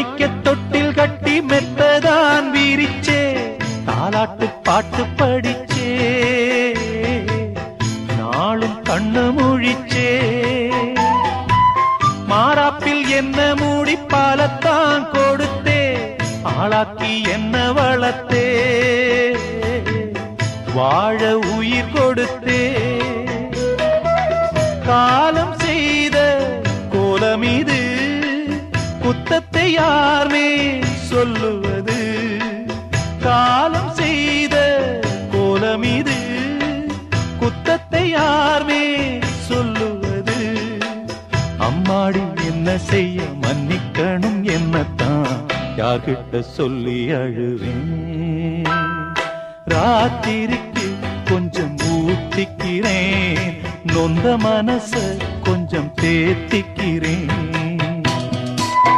மாணிக்க தொட்டில் கட்டி மெத்ததான் வீரிச்சே தாலாட்டு பாட்டு படிச்சே நாளும் கண்ணு முழிச்சே மாறாப்பில் என்ன மூடி பாலத்தான் கொடுத்தே ஆளாக்கி என்ன வளர்த்தே வாழ உயிர் கொடுத்தே காலம் செய்த கோலம் இது குத்தத்தை யார்மே சொல்லுவது காலம் செய்த கோலம் இது குத்தத்தை யார்மே சொல்லுவது அம்மாடி என்ன செய்ய மன்னிக்கணும் என்னத்தான் யார்கிட்ட சொல்லி அழுவேன் ராத்திரிக்கு கொஞ்சம் ஊத்திக்கிறேன் நொந்த மனச கொஞ்சம் தேத்திக்கிறேன்